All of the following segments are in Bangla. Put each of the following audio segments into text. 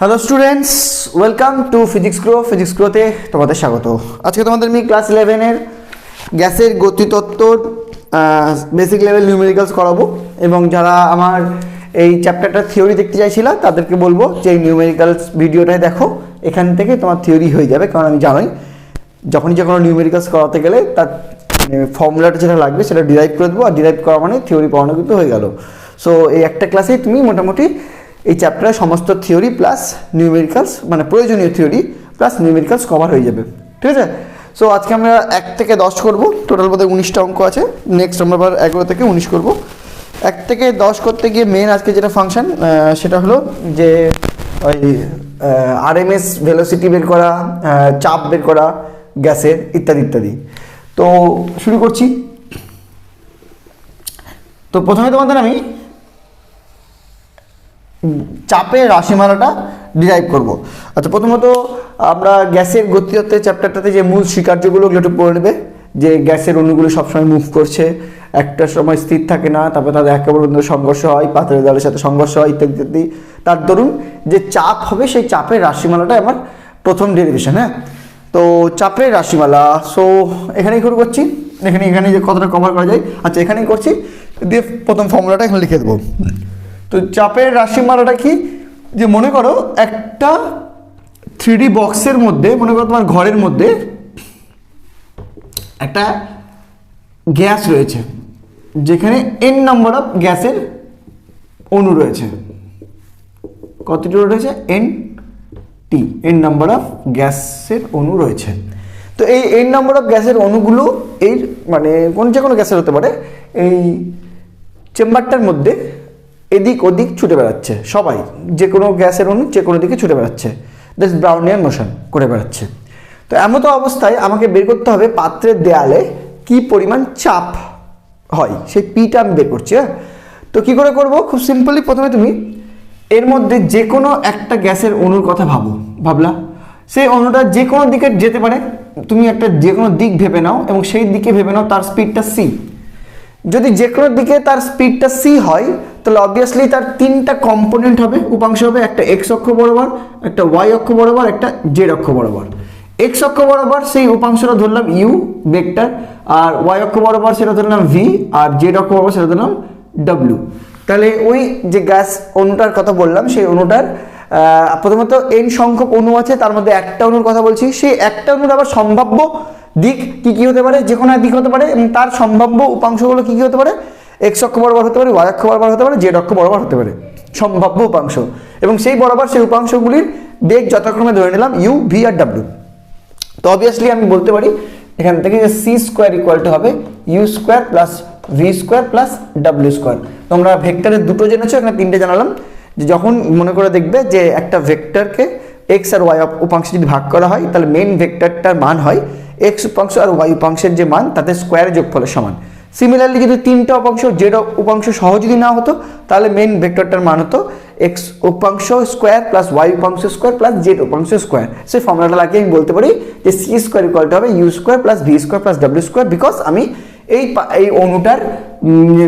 Hello students, welcome to physics গ্রোতে তোমাদের স্বাগত। আজকে তোমাদের আমি ক্লাস 11-এর গ্যাসের গতিতত্ত্বর বেসিক লেভেল নিউমেরিক্যালস করাবো, এবং যারা আমার এই চ্যাপ্টারটা থিওরি দেখতে চাইছিলা তাদেরকে বলবো যে এই নিউমেরিক্যালস ভিডিওটাই দেখো, এখান থেকে তোমার থিওরি হয়ে যাবে। কারণ আমি জানোই যখনই যে কোনো নিউমেরিক্যালস করাতে গেলে তার ফর্মুলাটা যেটা লাগবে সেটা ডিরাইভ করে দেবো, আর ডিরাইভ করা মানে থিওরি পড়ানো কিন্তু হয়ে গেল। সো এই একটা ক্লাসেই তুমি মোটামুটি এই চ্যাপ্টারের সমস্ত থিওরি প্লাস নিউমেরিক্যালস, মানে প্রয়োজনীয় থিওরি প্লাস নিউমেরিক্যালস কভার হয়ে যাবে, ঠিক আছে? সো আজকে আমরা 1 থেকে 10 করবো, টোটাল বোধহয় 19টা অঙ্ক আছে। নেক্সট আমরা আবার 11 থেকে 19 করবো। 1 থেকে 10 করতে গিয়ে মেন আজকে যেটা ফাংশন সেটা হলো যে ওই আরএমএস ভেলোসিটি বের করা, চাপ বের করা গ্যাসের, ইত্যাদি ইত্যাদি। তো শুরু করছি। তো প্রথমে তোমাদের আমি চাপের রাশিমালাটা ডিরাইভ করব। আচ্ছা, প্রথমত আমরা গ্যাসের গতিতত্ত্বের চ্যাপ্টারটাতে যে মূল স্বীকার্যগুলো একটু পড়ে নেবে, যে গ্যাসের অণুগুলো সবসময় মুভ করছে, একটা সময় স্থির থাকে না, তারপরে তাদের একেবারে সংঘর্ষ হয়, পাথরের দেওয়ালের সাথে সংঘর্ষ হয়, ইত্যাদি ইত্যাদি। তার দরুন যে চাপ হবে সেই চাপের রাশিমালাটা আমার প্রথম ডেরিভেশন। হ্যাঁ, তো চাপের রাশিমালা। সো এখানেই শুরু করছি, এখানে যে কতটা কভার করা যায়। আচ্ছা, এখানেই করছি, দিয়ে প্রথম ফর্মুলাটা এখানে লিখে দেবো। তো চাপের রাশিমালাটা কি, যে মনে করো একটা 3D বক্সের মধ্যে, মনে করো তোমার ঘরের মধ্যে একটা গ্যাস রয়েছে, যেখানে n নাম্বার অফ গ্যাসের অণু রয়েছে। কতটি রয়েছে? n নাম্বার অফ গ্যাসের অণু রয়েছে। তো এই n নাম্বার অফ গ্যাসের অণুগুলো এই মানে যে কোনো গ্যাসের হতে পারে, এই চেম্বারটার মধ্যে এদিক ওদিক ছুটে বেড়াচ্ছে। সবাই যে কোনো গ্যাসের অণু যে কোনো দিকে ছুটে বেড়াচ্ছে, দ্যাটস ব্রাউনিয়ান মোশন করে বেড়াচ্ছে। তো এমতো অবস্থায় আমাকে বের করতে হবে পাত্রের দেয়ালে কি পরিমাণ চাপ হয়, সেই পিটা আমি বের করছি। হ্যাঁ, তো কী করে করব? খুব সিম্পলি প্রথমে তুমি এর মধ্যে যে কোনো একটা গ্যাসের অণুর কথা ভাবলা, সেই অণুটা যে কোনো দিকে যেতে পারে। তুমি একটা যে কোনো দিক ভেবে নাও এবং সেই দিকে ভেবে নাও তার স্পিডটা সি। যদি যে কোনো দিকে তার স্পিডটা সি হয়, তাহলে অবভিয়াসলি তার 3টা কম্পোনেন্ট হবে, উপাংশ হবে। একটা এক্স অক্ষ বরাবর, একটা ওয়াই অক্ষ বরাবর, একটা জেড অক্ষ বরাবর। এক্স অক্ষ বরাবর সেই উপাংশটা ধরলাম ইউ ভেক্টর, আর ওয়াই অক্ষ বরাবর সেটা ধরলাম ভি, আর জেড অক্ষ বরাবর সেটা ধরলাম ডব্লিউ। তাহলে ওই যে গ্যাস অণুটার কথা বললাম, সেই অণুটার প্রথমত n সংখ্যক অণু আছে, তার মধ্যে একটা অণুর কথা বলছি। সেই একটা অণুর আবার সম্ভাব্য দিক কি কি হতে পারে? যে কোনো দিক হতে পারে, এবং তার সম্ভাব্য উপাংশগুলো কি কি হতে পারে? এক্স অক্ষ বরাবর হতে পারে, ওয়াই অক্ষ বরাবর হতে পারে, জেড অক্ষ বরাবর হতে পারে, সম্ভাব্য উপাংশ। এবং সেই বরাবর সেই উপাংশগুলির বেগ যথাক্রমে ধরে নিলাম ইউ, ভি আর ডাব্লিউ। তো অবভিয়াসলি আমি বলতে পারি এখান থেকে যে সি স্কোয়ার ইকুয়াল টু হবে U square plus V square plus W square. তোমরা ভেক্টরের দুটো জেনেছো, এখানে 3টে জানালাম। যে যখন মনে করে দেখবে যে একটা ভেক্টরকে এক্স আর ওয়াই উপাংশে যদি ভাগ করা হয়, তাহলে মেন ভেক্টরটার মান হয় এক্স উপাংশ আর ওয়াই উপাংশের যে মান তাদের স্কোয়ারের যোগফলের সমান। সিমিলারলি যদি 3টা উপাংশ জেড উপাংশ সহ যদি না হতো, তাহলে মেন ভেক্টরটার মান হতো এক্স উপাংশ স্কোয়ার প্লাস ওয়াই উপাংশ স্কোয়ার প্লাস জেড উপাংশ স্কোয়ার। সেই ফর্মুলাটা লাগিয়ে আমি বলতে পারি যে সি স্কোয়ার ইকুয়াল টু হবে U square plus V square plus W square, because আমি এই অণুটার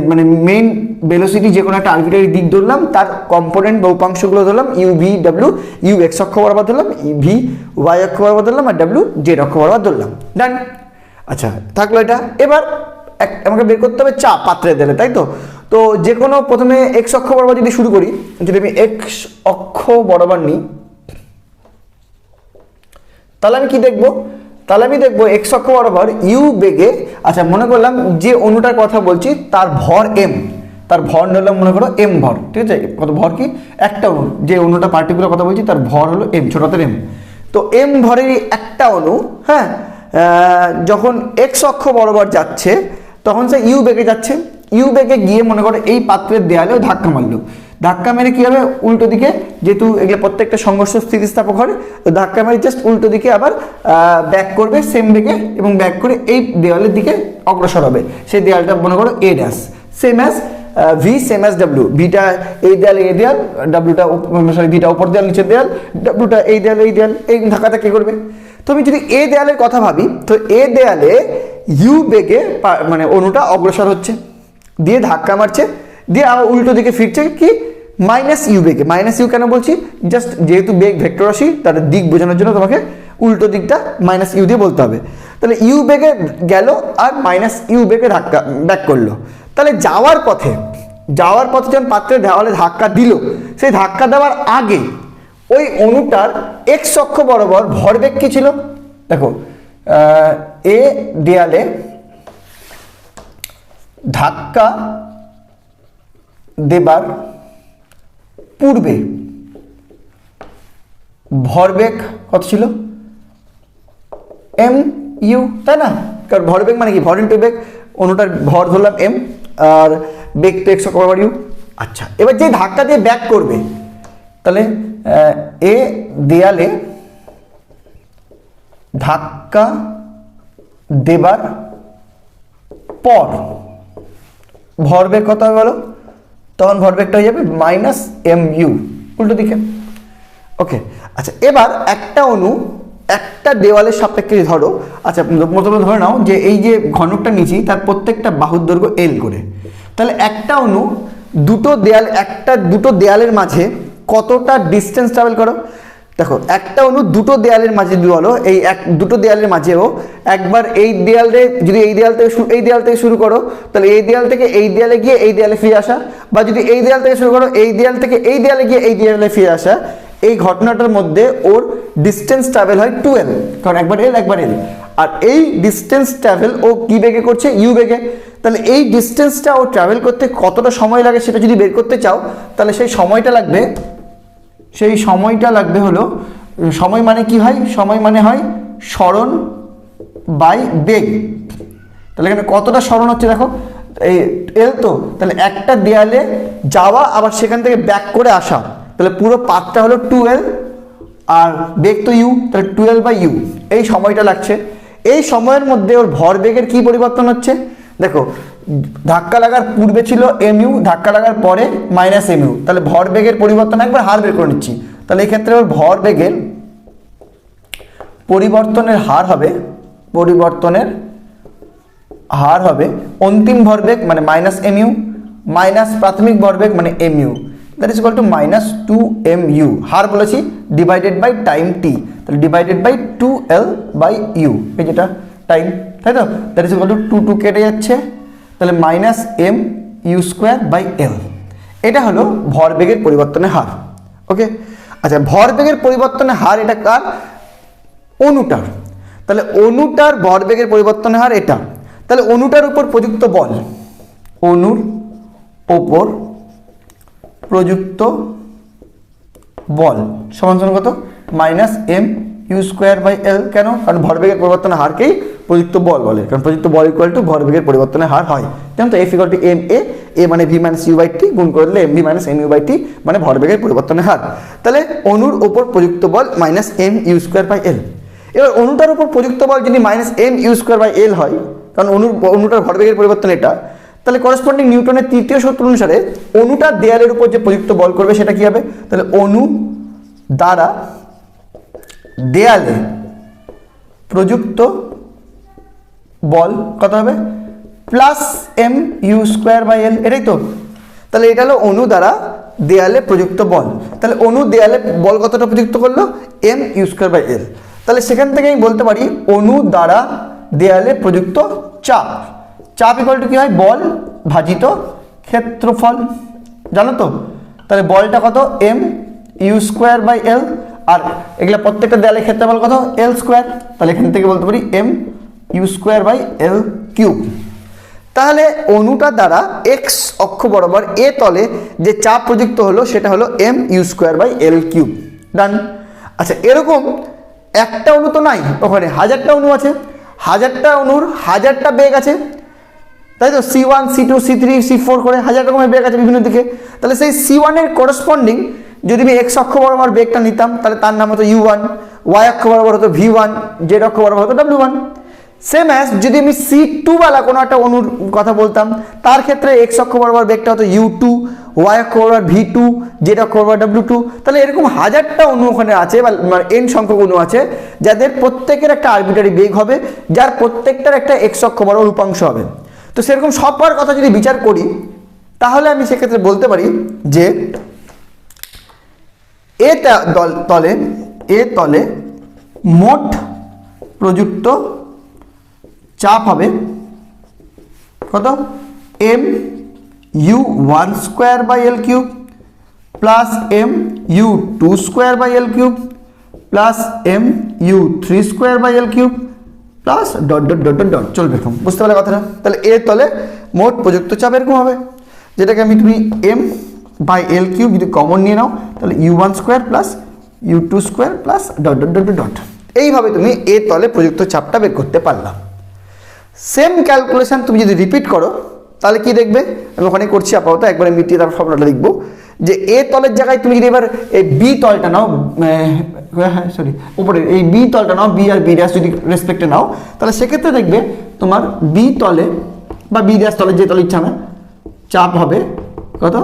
মানে মেইন ভেলোসিটি যে কোনো একটা আরবিট্রারি দিক ধরলাম, তার কম্পোনেন্ট বা উপাংশগুলো ধরলাম U V W. U X অক্ষ বরাবর ধরলাম, ভি ওয়াই অক্ষ বরাবর ধরলাম, আর ডাব্লিউ জেড অক্ষ বরাবর ধরলাম। ডান। আচ্ছা, থাকলো এটা। এবার আমাকে বের করতে হবে চাপ পাত্রে দিলে, তাই তো? তো যে কোনো প্রথমে এক্স অক্ষ বরাবর যদি শুরু করি, যদি আমি এক্স অক্ষ বরাবর নিই, তাহলে আমি কি দেখবো? তাহলে আমি দেখবো এক্স অক্ষ বরাবর ইউ বেগে। আচ্ছা, মনে করলাম যে অণুটার কথা বলছি তার ভর এম, তার ভর নিলাম মনে করো এম ভর, ঠিক আছে? কত ভর? কি একটা অণু, যে অণুটা পার্টিকুলার কথা বলছি তার ভর হলো এম, ছোটদের এম। তো এম ভরেরই একটা অণু, হ্যাঁ, যখন এক্স অক্ষ বরাবর যাচ্ছে তখন সে ইউ বেগে যাচ্ছে। ইউ বেগে গিয়ে মনে করো এই পাত্রের দেয়ালেও ধাক্কা মারলো। ধাক্কা মেরে কী হবে? উল্টো দিকে, যেহেতু এগুলো প্রত্যেকটা সংঘর্ষ স্থিতিস্থাপক হয়, তো ধাক্কা মেরে জাস্ট উল্টো দিকে আবার ব্যাক করবে সেম বেগে, এবং ব্যাক করে এই দেওয়ালের দিকে অগ্রসর হবে। সেই দেওয়ালটা মনে করো A dash, same as V, same as W. ভিটা এই দেয়াল এই দেয়াল, ডাব্লিউটা সরি ভিটা উপর দেয়াল নিচের দেয়াল, ডাব্লিউটা এই দেয়াল এই দেয়াল, এই ধাক্কাটা কী করবে? তো আমি যদি এ দেয়ালের কথা ভাবি, তো এ দেয়ালে ইউ বেগে মানে অণুটা অগ্রসর হচ্ছে, দিয়ে ধাক্কা মারছে, দিয়ে আবার উল্টো দিকে ফিরছে, কি মাইনাস ইউ বেগে, মাইনাস ইউ কেন বলছি, জাস্ট যেহেতু বেগ ভেক্টর রাশি তার দিক বোঝানোর জন্য তোমাকে উল্টো দিকটা মাইনাস ইউ দিয়ে বলতে হবে। তাহলে ইউ বেগে গেল আর মাইনাস ইউ বেগে ধাক্কা ব্যাক করলো। তাহলে যাওয়ার পথে যখন পাত্রের দেওয়ালে ধাক্কা দিল, সেই ধাক্কা দেওয়ার আগে ওই অণুটার এক্স অক্ষ বরাবর ভরবেগ কি ছিল? দেখো এ দেয়ালে ধাক্কা দেবার পূর্বে ভরবেগ কত ছিল? এম ইউ, তাই না? কারণ ভরবেগ মানে কি, ভর ইন্টু বেগ, অণুটার ভর ধরলাম এম আর বেগ তো এক্স অক্ষ বরাবর ইউ। আচ্ছা, এবার যে ধাক্কা দিয়ে ব্যাক করবে, তাহলে এ দেয়ালে ধাক্কা দেবার পর ভরবেগ কত হবে বলো? তখন ভরবেগটা হয়ে যাবে মাইনাস এম ইউ, উল্টো দিকে। ওকে, আচ্ছা এবার একটা অণু একটা দেওয়ালের সাপেক্ষে ধরো, আচ্ছা প্রথমে ধরে নাও যে এই যে ঘনকটা নিয়েছি তার প্রত্যেকটা বাহুর দৈর্ঘ্য এল করে। তাহলে একটা অণু দুটো দেয়ালের মাঝে কতটা ডিস্টেন্স ট্রাভেল করো? দেখো একটা অণু দুটো দেয়ালের মাঝে বলো, এই দুটো দেয়ালের মাঝেও একবার এই দেয়ালে, যদি এই দেয়াল থেকে শুরু করো, তাহলে এই দেয়াল থেকে এই দেয়ালে গিয়ে এই দেয়ালে ফিরে আসা, বা যদি এই দেয়াল থেকে শুরু করো এই দেয়াল থেকে এই দেয়ালে গিয়ে এই দেয়ালে ফিরে আসা, এই ঘটনাটার মধ্যে ওর ডিস্টেন্স ট্রাভেল হয় 2l, কারণ একবার এল একবার এল। আর এই ডিস্টেন্স ট্রাভেল ও কি বেগে করছে? ইউ বেগে। তাহলে এই ডিস্টেন্সটা ও ট্রাভেল করতে কতটা সময় লাগে সেটা যদি বের করতে চাও, তাহলে সেই সময়টা লাগবে হলো, সময় মানে কি হয়? সময় মানে হয় সরণ বাই বেগ। তাহলে এখানে কতটা সরণ হচ্ছে দেখো, এই এল তো, তাহলে একটা দেয়ালে যাওয়া আবার সেখান থেকে ব্যাক করে আসা, তাহলে পুরো পাথটা হলো 2l আর বেগ তো ইউ, তাহলে 12/u এই সময়টা লাগছে। এই সময়ের মধ্যে ওর ভরবেগের কি পরিবর্তন হচ্ছে? দেখো ধাক্কা লাগার পূর্বে ছিল এমইউ, ধাক্কা লাগার পরে মাইনাস এমইউ, তাহলে ভরবেগের পরিবর্তন একবার হার বের করে নিচ্ছি। তাহলে এই ক্ষেত্রে ওর ভরবেগের পরিবর্তনের হার হবে অন্তিম ভরবেগ মানে মাইনাস এমইউ মাইনাস প্রাথমিক ভরবেগ মানে mu, that is equal two minus 2mu। হার বলেছি ডিভাইডেড বাই টাইম টি, তাহলে ডিভাইডেড বাই 2l/u, এই যেটা টাইম, তাই তো, দ্যাট ইজ ইকুয়াল টু 2 কেটে যাচ্ছে, তাহলে minus M U square by L. এটা হলো ভরবেগের পরিবর্তনের হার। ওকে, আচ্ছা ভরবেগের পরিবর্তনের হার এটা কার? অণুটার। তাহলে অণুটার ভরবেগের পরিবর্তনের হার এটা। তাহলে অণুটার উপর প্রযুক্ত বল, অণুর ওপর প্রযুক্ত বল সমান সমান কত? Minus M U square by L. কেন? কারণ ভরবেগের পরিবর্তনের হারকেই প্রযুক্ত বল বলে, কারণ প্রযুক্ত বল ইকুয়াল টু ভরবেগের পরিবর্তনের হার হয়। যেমন তো F equal to M A মানে V minus U by T, গুণ করলে M V minus M U by T মানে ভরবেগের পরিবর্তনের হার। তাহলে অণুর ওপর প্রযুক্ত বল minus M U square by L. এবার অণুটার উপর প্রযুক্ত বল যদি minus M U square by L হয়, কারণ অণুটার ভরবেগের পরিবর্তন এটা, তাহলে করসপন্ডিং নিউটনের তৃতীয় সূত্র অনুসারে অণুটার দেয়ালের উপর যে প্রযুক্ত বল করবে সেটা কি হবে? তাহলে অণু দ্বারা দেয়ালে প্রযুক্ত বল কত হবে? Plus M U square by L, এটাই তো। তাহলে এটা হলো অণু দ্বারা দেয়ালে প্রযুক্ত বল। তাহলে অণু দেয়ালে বল কতটা প্রযুক্ত করলো? M U square by L. তাহলে সেখান থেকে আমি বলতে পারি অণু দ্বারা দেয়ালে প্রযুক্ত চাপ, চাপ ইকুয়াল টু কি হয়? বল ভাজিত ক্ষেত্রফল, জানো তো। তাহলে বলটা কত? M U square by L, আর এগুলা প্রত্যেকটা দেয়ালের ক্ষেত্রফল কত? L square. তাহলে এখান থেকে বলতে পারি M U square by L cube. তাহলে অণুটা দ্বারা এক্স অক্ষ বরাবর এ তলে যে চাপ প্রযুক্ত হলো সেটা হলো M U square by L cube. Done. আচ্ছা এরকম একটা অণু তো নাই, ওখানে হাজারটা অণু আছে, হাজারটা অণুর হাজারটা বেগ আছে, তাই তো। C1 C2 C3 C4 করে হাজার রকমের বেগ আছে বিভিন্ন দিকে। তাহলে সেই C1 এর করসপন্ডিং যদি আমি এক্স অক্ষ বরাবর বেগটা নিতাম, তাহলে তার নাম হতো U1, ওয়াই অক্ষ বরাবর হতো V1, জেড অক্ষ বরাবর হতো W1। সেম অ্যাজ যদি আমি C2 বালা কোনো একটা অণুর কথা বলতাম, তার ক্ষেত্রে এক্স অক্ষ বরাবর বেগটা হতো U2, ওয়াই অক্ষ বরাবর V2, জেড অক্ষ বরাবর W2। তাহলে এরকম হাজারটা অণু ওখানে আছে, বা এন সংখ্যক অণু আছে, যাদের প্রত্যেকের একটা আরবিটারি বেগ হবে, যার প্রত্যেকটার একটা এক্স অক্ষ বরাবর উপাংশ হবে। তো সেরকম সবার কথা যদি বিচার করি, তাহলে আমি সেক্ষেত্রে বলতে পারি যে তলে মোট প্রযুক্ত চাপ হবে কত, M U one square by L cube plus M U two square by L cube plus M U three square by L cube plus dot dot dot dot dot চলবে। এরকম বুঝতে পারলে কথাটা? তাহলে এর তলে মোট প্রযুক্ত চাপ এরকম হবে, যেটাকে আমি তুমি এম বাই এল কিউব যদি কমন নিয়ে নাও তাহলে U one square plus U two square plus dot dot dot dot. এইভাবে তুমি এর তলে প্রযুক্ত চাপটা বের করতে পারলাম। সেম ক্যালকুলেশন তুমি যদি রিপিট করো তাহলে কি দেখবে, আমি ওখানে করছি আপাতত, একবারে মিটিয়ে তার ফর্মুলাটা লিখবো যে এ তলের জায়গায় তুমি যদি এবার এই বি তলটা নাও, সরি উপরে এই বি তলটা নাও, বি আর বি ড্যাশ যদি রেসপেক্টে নাও, তাহলে সেক্ষেত্রে দেখবে তোমার বি তলে বা বি ড্যাশ তলে যে তলে ইচ্ছা না চাপ হবে কত,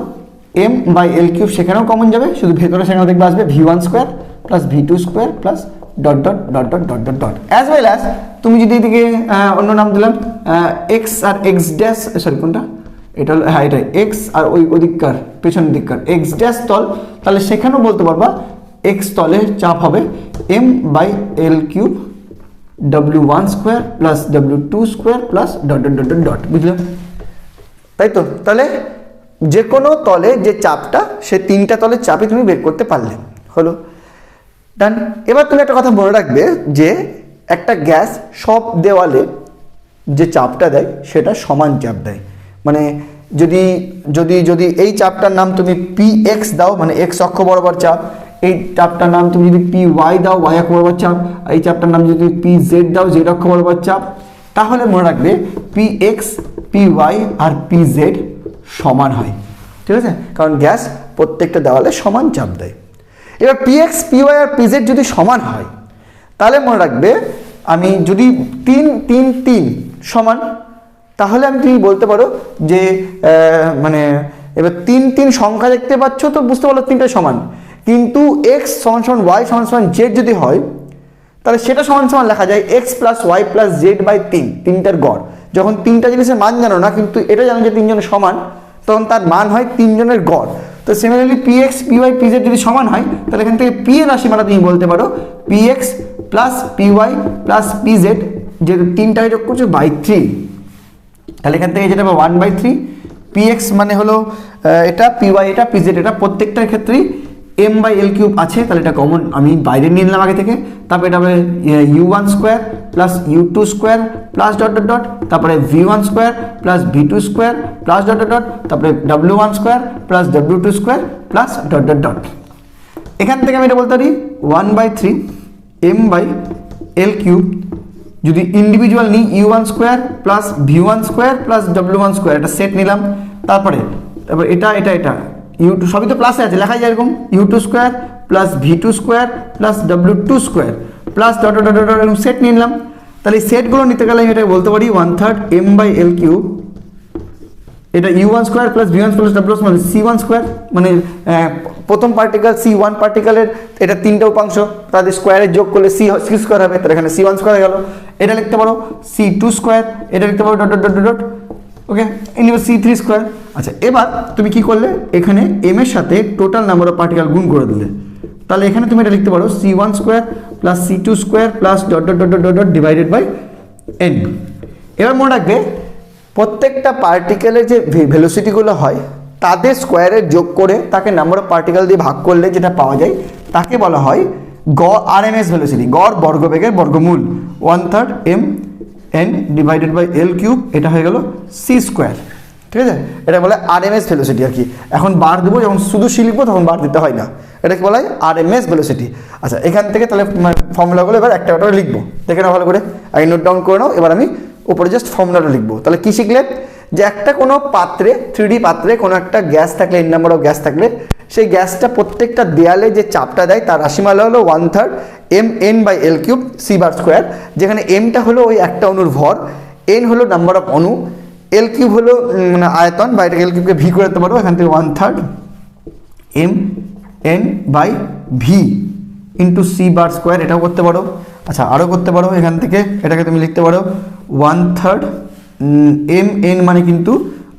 এম বাই এল কিউব, সেখানেও কমন যাবে, শুধু ভেতরে সেখানে দেখবে আসবে V one square plus V two square plus dot dot dot dot dot dot dot as well as তুমি যদি এদিকে অন্য নাম দিলাম এক্স আর এক্স ড্যাশ, সরি কোনটা এটা হলো, হ্যাঁ এটাই এক্স আর ওই ওদিককার পেছনের দিককার এক্স ড্যাশ তল, তাহলে সেখানেও বলতে পারবা এক্স তলে চাপ হবে M by L cube W one square plus W two square plus dot dot dot dot dot, বুঝলে? তাই তো, তাহলে যে কোনো তলে যে চাপটা সে তিনটা তলের চাপই তুমি বের করতে পারলে, হলো ডান। এবার তুমি একটা কথা মনে রাখবে যে একটা গ্যাস সব দেওয়ালে যে চাপটা দেয় সেটা সমান চাপ দেয়, মানে যদি যদি যদি এই চাপটার নাম তুমি পি এক্স দাও, মানে এক্স অক্ষ বরাবর চাপ, এই চাপটার নাম তুমি যদি পি ওয়াই দাও, ওয়াই অক্ষ বরাবর চাপ, এই চাপটার নাম যদি পি জেড দাও, জেড অক্ষ বরাবর চাপ, তাহলে মনে রাখবে পি এক্স পি ওয়াই আর পি জেড সমান হয়, ঠিক আছে? কারণ গ্যাস প্রত্যেকটা দেওয়ালে সমান চাপ দেয়। এবার পি এক্স পি ওয়াই আর পি জেড যদি সমান হয় তাহলে মনে রাখবে আমি যদি তিন তিন তিন সমান, তাহলে আমি তুমি বলতে পারো যে মানে এবার তিন তিন সংখ্যা দেখতে পাচ্ছ তো বুঝতে পারলো তিনটা সমান, কিন্তু এক্স সমান সমান ওয়াই সমান সমান জেড যদি হয় তাহলে সেটা সমান সমান লেখা যায় X plus Y plus Z by তিন, তিনটার গড়। যখন তিনটা জিনিসের মান জানো না কিন্তু এটা জানো যে তিনজনের সমান, তখন তার মান হয় তিনজনের গড়। তো similarly P X P Y P Z যদি সমান হয় তাহলে এখান থেকে পি এর রাশিমালা তুমি বলতে পারো P X plus P Y plus P Z, যেহেতু তিনটাকে যোগ করছো বাই থ্রি, তাহলে এখান থেকে যেটা one by three, P X মানে হলো এটা, পি ওয়াই এটা, পি জেড এটা, প্রত্যেকটার ক্ষেত্রেই এম বাই এল কিউব আছে, তাহলে এটা কমন আমি বাইরে নিয়ে নিলাম আগে থেকে। তারপরে এটা হবে U one square plus U two square plus dot dot dot, তারপরে V one square plus V two square plus dot dot dot, তারপরে W one square plus W two square plus dot dot dot. এখান থেকে আমি এটা বলতে পারি one by three M by L cube, যদি ইন্ডিভিজুয়াল নিই U one square plus V one square plus W one square, এটা সেট নিলাম। তারপরে এটা এটা এটা ইউ টু, সবই তো প্লাসে আছে, লেখাই যায় এরকম U two square plus V two square plus W two square plus dot dot dot dot এরকম সেট নিয়ে নিলাম। তাহলে এই সেটগুলো নিতে গেলে আমি এটাকে বলতে পারি one third M by L cube, এটা U one square plus V one plus W মানে সি ওয়ান স্কোয়ার, মানে প্রথম পার্টিকেল সি ওয়ান পার্টিকেলের এটা তিনটা উপাংশ, তাদের স্কোয়ারের যোগ করলে সি স্কোয়ার হবে, তাহলে এখানে সি ওয়ান স্কোয়ার হয়ে গেল। এটা লিখতে পারো সি টু স্কোয়ার, এটা লিখতে পারো ডট ডট ডট ডট, ওকে ইনভার্স সি থ্রি স্কোয়ার। আচ্ছা এবার তুমি কি করলে, এখানে এম এর সাথে টোটাল নাম্বার অফ পার্টিকেল গুণ করে দিলে, তাহলে এখানে তুমি এটা লিখতে পারো C one square plus C two square plus dot dot dot dot dot divided by N. এবার মনে রাখবে প্রত্যেকটা পার্টিকেলের যে ভেলোসিটিগুলো হয় তাদের স্কোয়ারের যোগ করে তাকে নাম্বার অফ পার্টিকেল দিয়ে ভাগ করলে যেটা পাওয়া যায় তাকে বলা হয় গড় আরএমএস ভেলোসিটি, গড় বর্গবেগের বর্গমূল, one third M N divided by L cube, এটা হয়ে গেল সি স্কোয়ার, ঠিক আছে? এটা বলে আরএমএস ভেলোসিটি আর কি। এখন বার দেবো, যখন শুধু সি লিখবো তখন বার দিতে হয় না, এটাকে বলা হয় আরএমএস ভেলোসিটি। আচ্ছা এখান থেকে তাহলে ফর্মুলাগুলো এবার একটা একটা লিখবো, দেখে নাও ভালো করে, আগে নোট ডাউন করে নাও। এবার আমি উপরে জাস্ট ফর্মুলাটা লিখবো। তাহলে কী শিখলে, যে একটা কোনো পাত্রে 3D পাত্রে কোনো একটা গ্যাস থাকলে, এন নাম্বার অফ গ্যাস থাকলে, সেই গ্যাসটা প্রত্যেকটা দেয়ালে যে চাপটা দেয় তার রাশিমালা হলো one third M N by L cube C bar square, যেখানে এমটা হলো ওই একটা অণুর ভর, এন হলো নাম্বার অফ অণু, এল কিউব হলো মানে আয়তন, বা এটাকে এল কিউবকে ভি করে দিতে পারো, এখান থেকে one third M N by V into C bar square, এটাও করতে পারো। আচ্ছা আরও করতে পারো, এখান থেকে এটাকে তুমি লিখতে পারো ওয়ান থার্ড এম এন মানে কিন্তু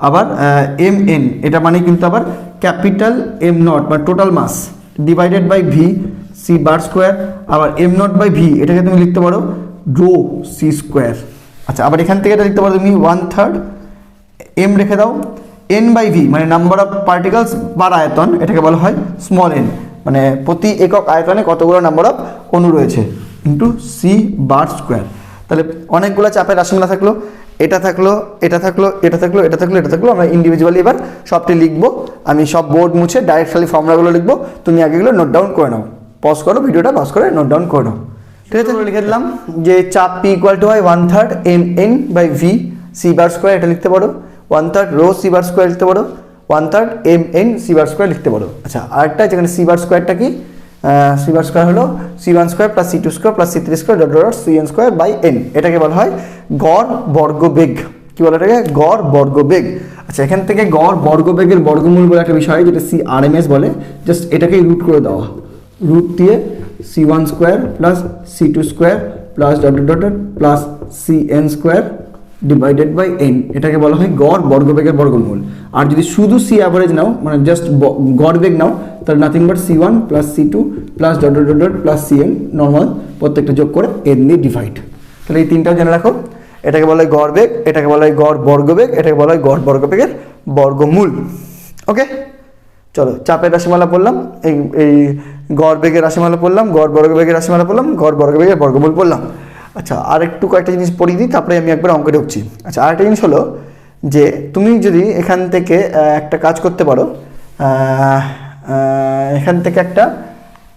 আবার এম এন, এটা মানে কিন্তু আবার ক্যাপিটাল এম নট বা total mass, divided by V C bar square, আবার এম নট বাই ভি এটাকে তুমি লিখতে পারো রো সি স্কোয়ার। আচ্ছা, আবার এখান থেকে এটা লিখতে পারো তুমি 1/3 এম রেখে দাও, এন বাই ভি মানে নাম্বার অফ পার্টিকেলস পার আয়তন, এটাকে বলা হয় স্মল এন, মানে প্রতি একক আয়তনে কতগুলো নাম্বার অফ অণু রয়েছে, ইন্টু সি বার স্কোয়ার। তাহলে অনেকগুলো চাপের রাশিমালা থাকলো, এটা থাকলো, এটা থাকলো, এটা থাকলো, এটা থাকলো, এটা থাকলো। আমরা ইন্ডিভিজুয়ালি এবার সবটি লিখবো। আমি সব বোর্ড মুছে ডাইরেক্ট খালি ফর্মুলাগুলো লিখবো, তুমি আগে এগুলো নোট ডাউন করে নাও। পজ করো, ভিডিওটা পজ করে নোট ডাউন করে নাও। ঠিক আছে, লিখে দিলাম যে চাপ পি ইকুয়াল টু হয় 1/3 M N by V C bar square, এটা লিখতে পারো 1/3 রো সি বার স্কোয়ার লিখতে পারো, 1/3 M N C bar square লিখতে পারো। আচ্ছা, আরেকটা যেখানে সি বার স্কোয়ারটা কি, সি বার স্কোয়ার হলো C1 square plus C2 square plus C3 square dot dot Cn square by N, এটাকে বলা হয় গড় বর্গবেগ। কি বলে এটাকে? গড় বর্গবেগ। আচ্ছা, এখান থেকে গড় বর্গবেগের বর্গমূল বলে একটা বিষয় যেটা CRMS বলে, জাস্ট এটাকে রুট করে দেওয়া, রুট দিয়ে C1 square plus C2 square plus dot dot dot plus Cn square divided by N, এটাকে বলা হয় গড় বর্গবেগের বর্গমূল। আর যদি শুধু সি অ্যাভারেজ নাও, মানে জাস্ট গড় বেগ নাও, তাহলে nothing but C1 plus C2 plus dot dot dot plus Cn normal প্রত্যেকটা যোগ করে এন দিয়ে ডিভাইড। তাহলে এই তিনটাও জেনে রাখো। এটাকে বলা হয় গড় বেগ, এটাকে বলা হয় গড় বর্গবেগ, এটাকে বলা হয় গড় বর্গবেগের বর্গমূল। ওকে, চলো চাপের রাশিমালা পড়লাম, এই গড় বেগের রাশিমালা পড়লাম, গড় বর্গবেগের রাশিমালা পড়লাম, গড় বর্গবেগের বর্গমূল পড়লাম। আচ্ছা, আর একটু কয়েকটা জিনিস পড়িয়ে দিই, তারপরে আমি একবার অঙ্কে ঢুকছি। আচ্ছা, আরেকটা জিনিস হলো যে তুমি যদি এখান থেকে একটা কাজ করতে পারো, এখান থেকে একটা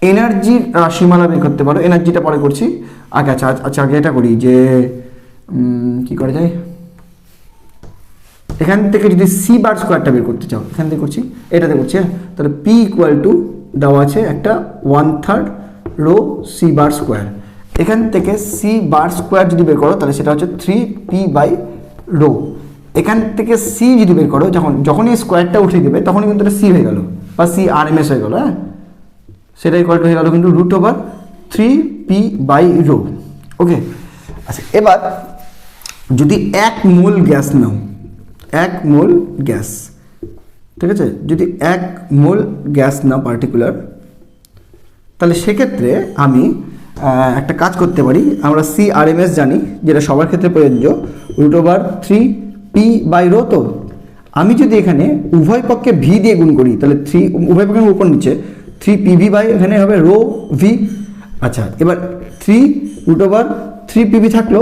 এনার্জির রাশিমালা বের করতে পারো। এনার্জিটা পরে করছি, আগে আচ্ছা আগে এটা করি যে কি করা যায়, এখান থেকে যদি সি বার স্কোয়ারটা বের করতে চাও, এখান থেকে করছি, এটাতে করছি, হ্যাঁ। তাহলে পি ইকুয়াল টু দেওয়া আছে একটা 1/3 রো সি বার স্কোয়ার। এখান থেকে সি বার স্কোয়ার যদি বের করো তাহলে সেটা হচ্ছে 3p বাই রো। এখান থেকে সি যদি বের করো, যখন এই স্কোয়ারটা উঠে দেবে তখনই কিন্তু এটা সি হয়ে গেল বা সি RMS হয়ে গেল, হ্যাঁ, সেটা ইকুয়াল টু হয়ে গেল কিন্তু root over 3p by rho. Okay, আচ্ছা, এবার যদি 1 মোল গ্যাস নাও, 1 মোল গ্যাস, ঠিক আছে, যদি 1 মোল গ্যাস নাও পার্টিকুলার, তাহলে সেক্ষেত্রে আমি একটা কাজ করতে পারি। আমরা CRMS জানি, যেটা সবার ক্ষেত্রে প্রযোজ্য, root over 3p by rho. তো আমি যদি এখানে উভয় পক্ষে ভি দিয়ে গুণ করি, তাহলে উভয় পক্ষে উপর নিচে 3pv বাই এখানে হবে রো ভি। আচ্ছা, এবার 3 রুট ওভার 3pv থাকলো।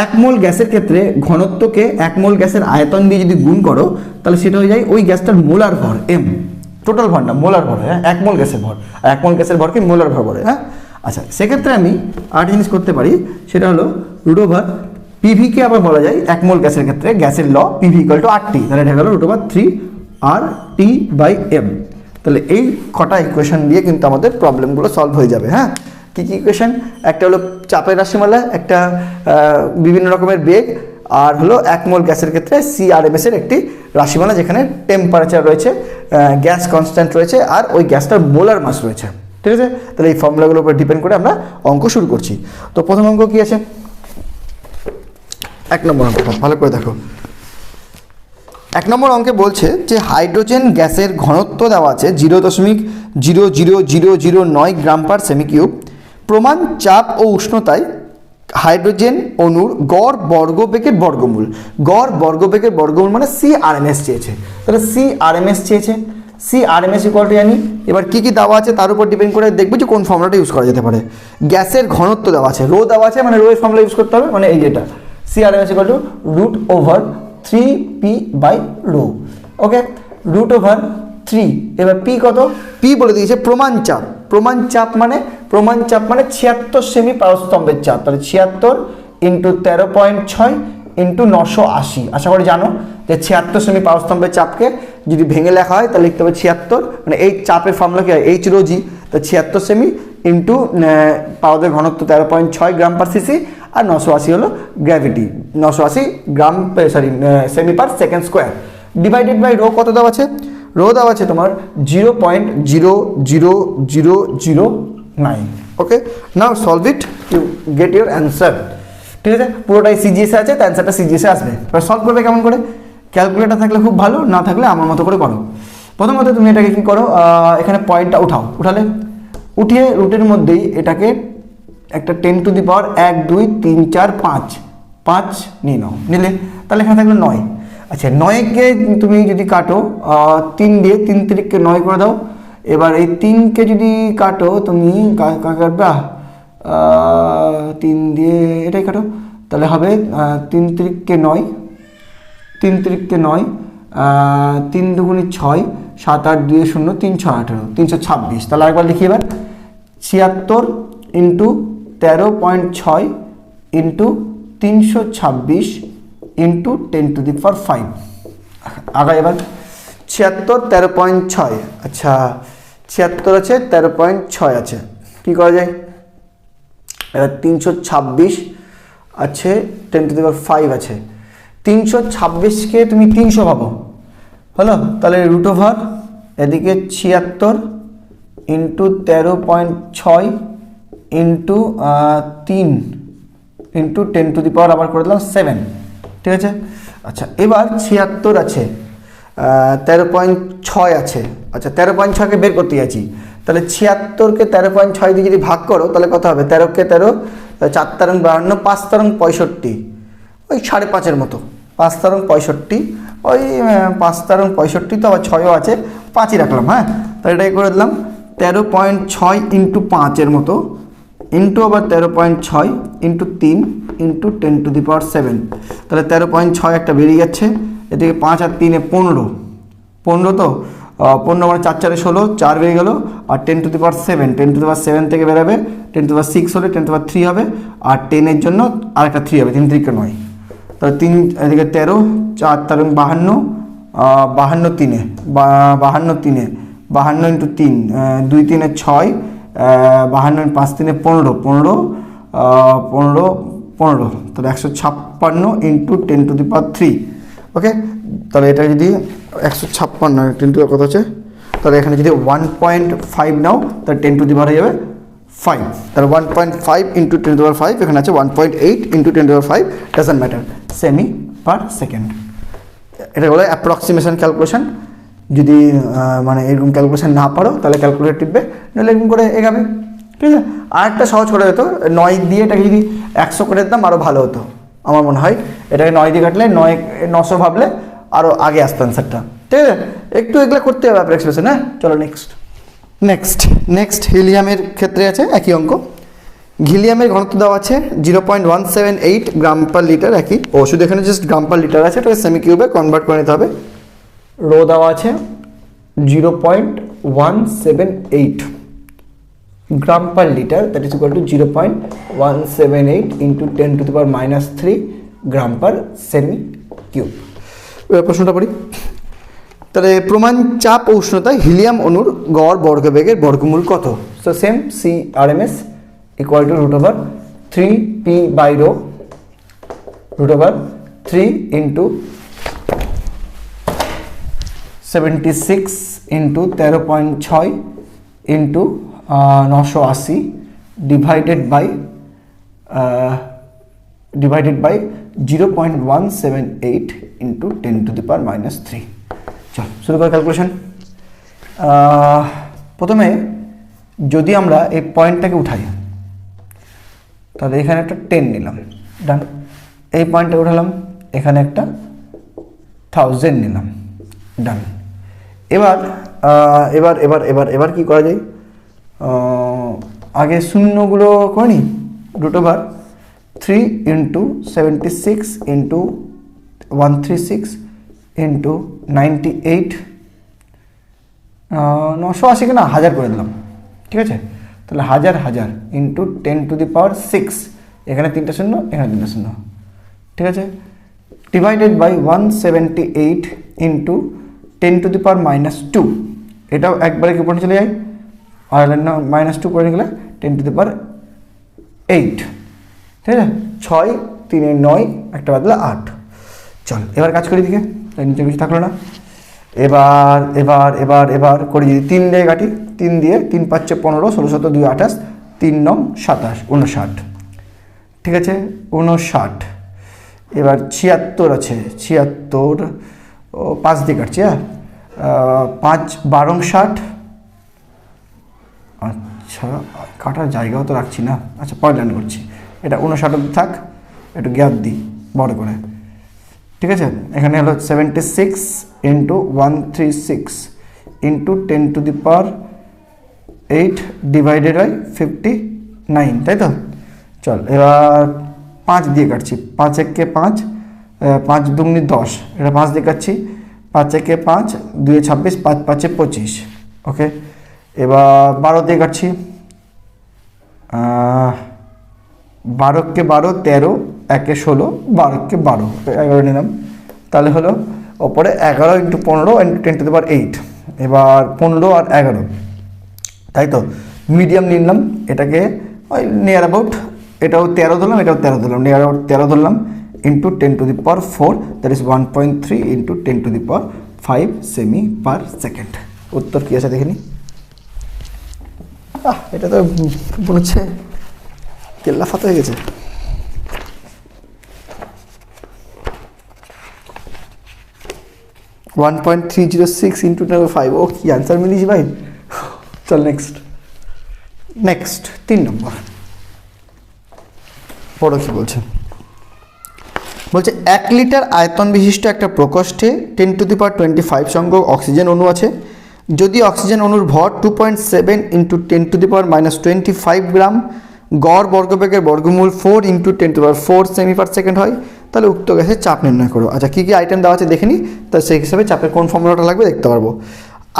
1 মোল গ্যাসের ক্ষেত্রে ঘনত্বকে 1 মোল গ্যাসের আয়তন দিয়ে যদি গুণ করো, তাহলে সেটা হয়ে যায় ওই গ্যাসটার মোলার ভর এম, টোটাল ভর না, মোলার ভর, হ্যাঁ, 1 মোল গ্যাসের ভর, 1 মোল গ্যাসের ভরকে মোলার ভর বলে, হ্যাঁ। আচ্ছা, সেক্ষেত্রে আমি আরেকটা জিনিস করতে পারি, সেটা হলো রুট ওভার পিভিকে আবার বলা যায় 1 মোল গ্যাসের ক্ষেত্রে গ্যাসের ল পিভি ইকুয়াল টু RT, তাহলে এটা গেল root over 3RT by M. তাহলে এই কটা ইকুয়েশন দিয়ে কিন্তু আমাদের প্রবলেমগুলো সলভ হয়ে যাবে, হ্যাঁ। কী কী ইকুয়েশন? একটা হলো চাপের রাশিমালা, একটা বিভিন্ন রকমের বেগ, আর হলো 1 মোল গ্যাসের ক্ষেত্রে CRMS এর একটি রাশিমালা যেখানে টেম্পারেচার রয়েছে, গ্যাস কনস্ট্যান্ট রয়েছে, আর ওই গ্যাসটার মোলার মাস রয়েছে। ঠিক আছে, তাহলে এই ফর্মুলাগুলোর উপর ডিপেন্ড করে আমরা অঙ্ক শুরু করছি। তো প্রথম অঙ্ক কি আছে? 1 নম্বর অঙ্ক, ভালো করে দেখো। 1 নম্বর অঙ্কে বলছে যে হাইড্রোজেন গ্যাসের ঘনত্ব দেওয়া আছে 0.00009 গ্রাম পার সেমি কিউব। প্রমাণ চাপ ও উষ্ণতায় হাইড্রোজেন অণুর গড় বর্গবেগের বর্গমূল। গড় বর্গবেগের বর্গমূল মানে CRMS চেয়েছে, তাহলে CRMS চেয়েছে। CRMS ইকুয়াল টু জানি, এবার কী কী দেওয়া আছে তার উপর ডিপেন্ড করে দেখবো যে কোন ফর্মুলাটা ইউজ করা যেতে পারে। গ্যাসের ঘনত্ব দেওয়া আছে, রো দেওয়া আছে, মানে রো এর ফর্মুলা ইউজ করতে হবে, মানে এই যেটা CRMS equal to root over 3p by rho. Okay, root over 3, এবার পি কত? পি বলে দিয়েছে প্রমাণ চাপ। প্রমাণ চাপ মানে 76 সেমি পারস্তম্ভের চাপ, তাহলে 76 ইন্টু 13.6 ইন্টু 980। আশা করি জানো যে 76 সেমি পারস্তম্ভের চাপকে যদি ভেঙে লেখা হয় তাহলে লিখতে হবে 76, মানে এই চাপের ফর্মুলা কি হয় এইচ রো জি, তো 76 সেমি ইন্টু পাওয়ারের ঘনত্ব 13.6 গ্রাম পার সিসি, আর 980 হলো gravity, 980 gram cm per second square, divided by rho কত দেওয়া আছে? রো দেওয়া আছে তোমার 0.00009। Okay, now solve it, you get your answer. ঠিক আছে, পুরোটাই CGS আছে, তো অ্যান্সারটা CGS আসবে। এবার সলভ করবে কেমন করে? ক্যালকুলেটার থাকলে খুব ভালো, না থাকলে আমার মতো করে করো। প্রথমত তুমি এটাকে কি করো, এখানে পয়েন্টটা উঠালে উঠিয়ে রুটের মধ্যেই এটাকে একটা 10 টু দি পাওয়ার 1 2 3 4 5 নিয়ে নাও, নিলে তাহলে এখানে থাকলো 9। আচ্ছা 9কে তুমি যদি কাটো 3 দিয়ে, 3 তিরিককে 9 করে দাও। এবার এই 3কে যদি কাটো তুমি কাটবা 3 দিয়ে এটাই কাটো, তাহলে হবে 3 তিরিককে 9, 3 তিরিককে 9, 3 দুগুণে 6, 7 8 2 0 3 6 18 326। তাহলে আরেকবার লিখি এবার 76 into 13.6 into 326 into 10 to the power 5। আগে এবার 76 13.6, আচ্ছা 76 আছে 13.6 আছে, কি করা যায়? এবার 326 আছে 10 টু দি পাওয়ার 5 আছে, 326কে তুমি 300 পাবো, হলো? তাহলে রুট ওভার এদিকে 76 into 13.6 into 3 into 10 to the power আবার করে দিলাম 7, ঠিক আছে? আচ্ছা এবার 76 আছে 13.6 আছে, আচ্ছা 13.6কে বের করতে যাচ্ছি, তাহলে 76কে 13.6 দিয়ে যদি ভাগ করো তাহলে কত হবে? 13কে 13, 4 তারং 52, 5 তারং 65, ওই 5.5-এর মতো, 5 তারং 65, ওই 5 তারং 65, তো আবার 6ও আছে, 5ই রাখলাম, হ্যাঁ? তাহলে এটাই করে দিলাম 13.6 ইন্টু 5-এর মতো ইন্টু আবার 13.6 ইন্টু 3 ইন্টু 10 টু দি পাওয়ার 7। তাহলে 13.6 একটা বেরিয়ে যাচ্ছে, এদিকে 5 আর 3 15, 15 তো 15 মানে 4 4 16, 4 বেরিয়ে গেল, আর 10 to the power 7, 10 to the পাওয়ার 7 থেকে বেরোবে 10 টু দি পাওয়ার 6 হলে 10 টু দি পাওয়ার 3 হবে, আর 10-এর জন্য আরেকটা 3 হবে, 3 3 9। তাহলে 3 এদিকে 13, 4 তারং 52, 52 3-এ 52 ইন্টু 3, 2 3-এ 6, 52 5 3-এ 15, 15, তাহলে 156 ইন্টু 10 টু দি পাওয়ার 3। ওকে, তাহলে এটা যদি 156 10 টু কত আছে, তাহলে এখানে যদি 1.5 নাও তাহলে 10 টু দি পাওয়ার হয়ে যাবে 5, তাহলে 1.5 ইন্টু 10 টু দি পাওয়ার 5, এখানে আছে 1.8 into 10 to the power 5, doesn't matter, semi per second. এটা হলো অ্যাপ্রক্সিমেশন ক্যালকুলেশন। যদি মানে এরকম ক্যালকুলেশন না পারো তাহলে ক্যালকুলেটর টিপবে, নাহলে এরকম করে এগাবে, ঠিক আছে? আর একটা সহজ করে হতো, 9 দিয়ে এটাকে যদি 100 করে দিতাম আরও ভালো হতো আমার মনে হয়। এটাকে 9 দিয়ে কাটলে 900 ভাবলে আরও আগে আসতো অ্যান্সারটা, ঠিক আছে? একটু এগুলো করতে হবে অ্যাপ্রক্সিমেশন, হ্যাঁ? চলো নেক্সট হিলিয়ামের ক্ষেত্রে আছে একই অঙ্ক। হিলিয়ামের ঘনত্ব দেওয়া আছে 0.178 গ্রাম পার লিটার, একই ওষুধ, এখানে জাস্ট গ্রাম পার লিটার আছে, এটাকে সেমি কিউবে কনভার্ট করে নিতে হবে। রো দেওয়া আছে 0.178 gram per litre, that is equal to 0.178 into 10 to the power -3 gram per cm cube. এবার প্রশ্নটা পড়ি। তাহলে প্রমাণ চাপ ও উষ্ণতায় হিলিয়াম অণুর গড় বর্গবেগের বর্গমূল কত? So same CRMS equal to √3 P by rho, √3 into 76 into 13.6 into 980 divided by 0.178 into 10 to the power -3। চল শুরু করি ক্যালকুলেশন। প্রথমে যদি আমরা এই পয়েন্টটাকে উঠাই, তাহলে এখানে একটা 10 নিলাম, ডান। এই পয়েন্টটা উঠালাম, এখানে একটা 1000 নিলাম, ডান। এবার কি করা যায়? আগে শূন্যগুলো করে নিই, √3 ইন্টু 76 ইন্টু 136 ইন্টু 98, 980 কে না 1000 করে দিলাম, ঠিক আছে? তাহলে 1000 ইন্টু 10 টু দি পাওয়ার 6, এখানে 3টা শূন্য, এখানে 3টা শূন্য, ঠিক আছে? Divided by 178 into 10 to the power -2, এটাও একবারে কি উপরে চলে যায়, আর -2 করে গেলে 10 টু দি পাওয়ার 8, ঠিক আছে? 6 3 9, একটা বাদলে 8। চল এবার কাজ করি দিকে, নিচে কিছু থাকলো না। এবার করি যদি 3 দিয়ে কাটি, 3 দিয়ে 3 5 15, 16 7 2 28, 3 9 27, 59, ঠিক আছে? 59। এবার 76 আছে, 76 5 দিয়ে কাটছি, হ্যাঁ? 5×12 = 60। আচ্ছা, কাটার জায়গাও তো রাখছি না, আচ্ছা পয়েন্ট লাইন করছি, এটা 59 অব্দি থাক, একটু গ্যাপ দিই বড় করে, ঠিক আছে। এখানে হলো 76 × 136 × 10⁸ ডিভাইডেড বাই 59, তাই তো। চল এবার 5 দিয়ে কাটছি, 5 একে 5, 5 দুগুণে 10, এটা 5 দিয়ে কাটছি, 5 একে 5, 2 এ 26, 5 5 এ 25, ওকে। এবার 12 দিয়ে কাটছি, 12 কে 12, 13, 1 এ 16, 12 কে 12, 11 নিলাম, তাহলে হলো ওপরে 11 × 15 × 10⁸। এবার 15 আর 11, তাই তো, মিডিয়াম নিলাম, এটাকে ওই নিয়ার অ্যাবাউট, এটাও 13 ধরলাম, এটাও 13 ধরলাম, নিয়ার অ্যাবাউট 13 ধরলাম, ইন্টু 10⁴, দ্যাট ইজ 1.3 × 10⁵ সেমি/সেকেন্ড। উত্তর কী আছে দেখে নি। এটা তো মনে হচ্ছে কেল্লা ফাত হয়ে গেছে। ওয়ান 1.306 × 10⁵। ও কি অ্যান্সার মিলিয়েছি ভাই। চল নেক্সট 3 নম্বর পড়ো কি বলছে। বলছে 1 লিটার আয়তন বিশিষ্ট একটা প্রকোষ্ঠে 10⁻25 সংখ্যক অক্সিজেন অণু আছে। যদি অক্সিজেন অণুর ভর 2.7 × 10⁻25 গ্রাম, গড় বর্গবেগের বর্গমূল 4 × 10⁴ সেমি/সেকেন্ড হয়, তাহলে উক্ত গ্যাসের চাপ নির্ণয় করো। আচ্ছা কী কী আইটেম দেওয়া আছে দেখে নিই, তা সেই হিসাবে চাপের কোন ফর্মুলাটা লাগবে দেখতে পারবো।